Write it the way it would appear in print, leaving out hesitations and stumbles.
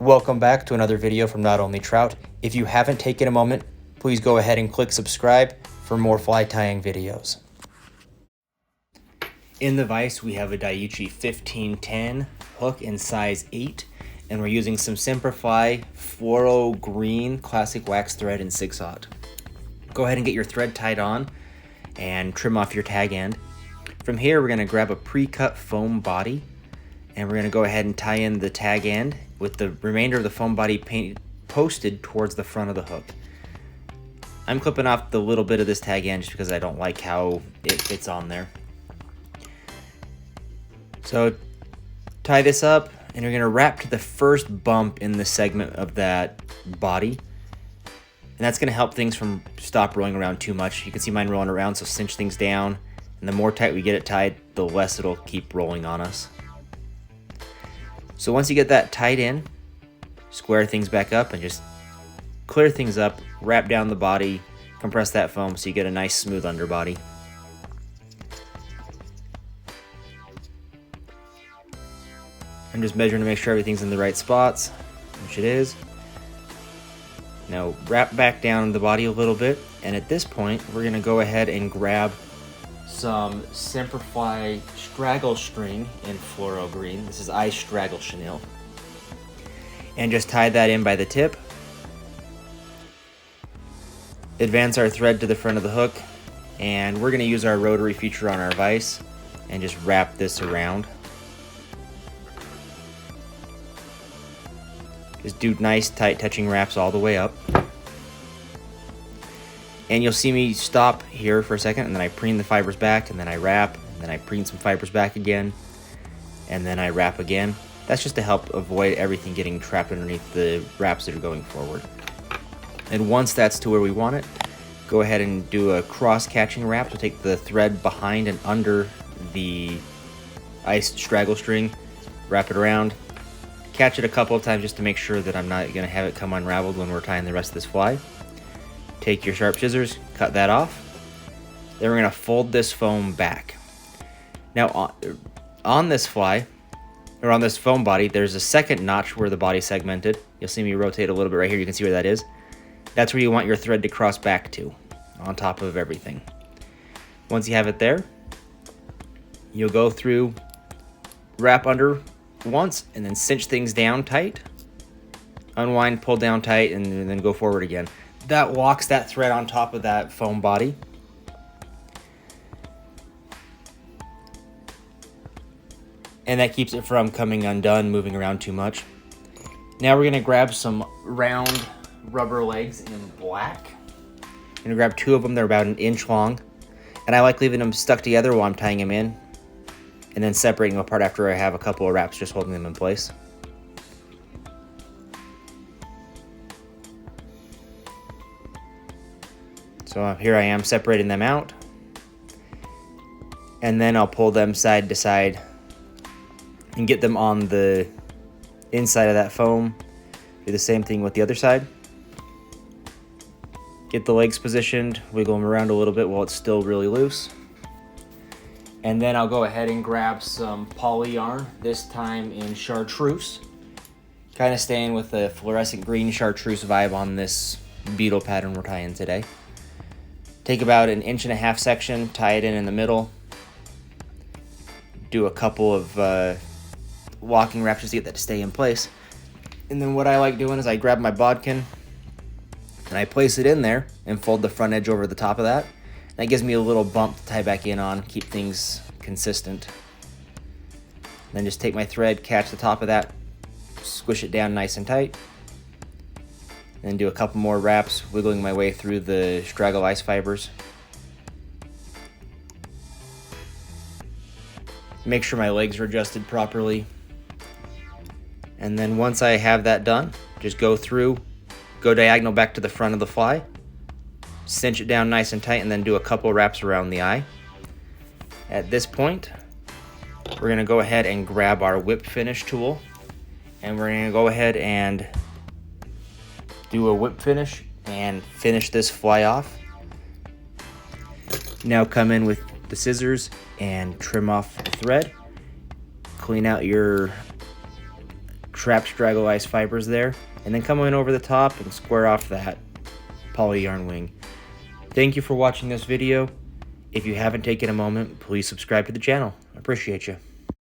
Welcome back to another video from Not Only Trout. If you haven't taken a moment, please go ahead and click subscribe for more fly tying videos. In the vise, we have a Daiichi 1510 hook in size 8, and we're using some Simplify Fluoro Green Classic Wax Thread in 6/0. Go ahead and get your thread tied on and trim off your tag end. From here, we're going to grab a pre-cut foam body, and we're going to go ahead and tie in the tag end with the remainder of the foam body posted towards the front of the hook. I'm clipping off the little bit of this tag end just because I don't like how it fits on there. So tie this up, and you're going to wrap to the first bump in the segment of that body. And that's going to help things from stop rolling around too much. You can see mine rolling around, so cinch things down. And the more tight we get it tied, the less it'll keep rolling on us. So once you get that tied in, square things back up and just clear things up, wrap down the body, compress that foam so you get a nice smooth underbody. I'm just measuring to make sure everything's in the right spots, which it is. Now wrap back down the body a little bit, and at this point we're going to go ahead and grab some Simplify Straggle string in fluoro green. This is Straggle chenille. And just tie that in by the tip. Advance our thread to the front of the hook, and we're going to use our rotary feature on our vise and just wrap this around. Just do nice tight touching wraps all the way up. And you'll see me stop here for a second, and then I preen the fibers back, and then I wrap, and then I preen some fibers back again, and then I wrap again. That's just to help avoid everything getting trapped underneath the wraps that are going forward. And once that's to where we want it, go ahead and do a cross-catching wrap. So take the thread behind and under the straggle string, wrap it around, catch it a couple of times just to make sure that I'm not going to have it come unraveled when we're tying the rest of this fly. Take your sharp scissors, cut that off. Then we're going to fold this foam back. Now on this fly, or on this foam body, there's a second notch where the body's segmented. You'll see me rotate a little bit right here. You can see where that is. That's where you want your thread to cross back to, on top of everything. Once you have it there, you'll go through, wrap under once, and then cinch things down tight. Unwind, pull down tight, and then go forward again. That locks that thread on top of that foam body. And that keeps it from coming undone, moving around too much. Now we're going to grab some round rubber legs in black. I'm going to grab 2 of them. They're about 1 inch long. And I like leaving them stuck together while I'm tying them in, and then separating them apart after I have a couple of wraps just holding them in place. So here I am separating them out, and then I'll pull them side to side and get them on the inside of that foam. Do the same thing with the other side. Get the legs positioned, wiggle them around a little bit while it's still really loose. And then I'll go ahead and grab some poly yarn, this time in chartreuse. Kind of staying with the fluorescent green chartreuse vibe on this beetle pattern we're tying today. Take about 1.5 inch section, tie it in the middle. Do a couple of locking wraps just to get that to stay in place. And then what I like doing is I grab my bodkin and I place it in there and fold the front edge over the top of that. That gives me a little bump to tie back in on, keep things consistent. Then just take my thread, catch the top of that, squish it down nice and tight. Then do a couple more wraps, wiggling my way through the straggle ice fibers. Make sure my legs are adjusted properly. And then once I have that done, just go through, go diagonal back to the front of the fly, cinch it down nice and tight, and then do a couple wraps around the eye. At this point, we're going to go ahead and grab our whip finish tool, and we're going to go ahead and do a whip finish and finish this fly off. Now come in with the scissors and trim off the thread. Clean out your trap straggle ice fibers there, and then come in over the top and square off that poly yarn wing. Thank you for watching this video. If you haven't taken a moment, please subscribe to the channel. I appreciate you.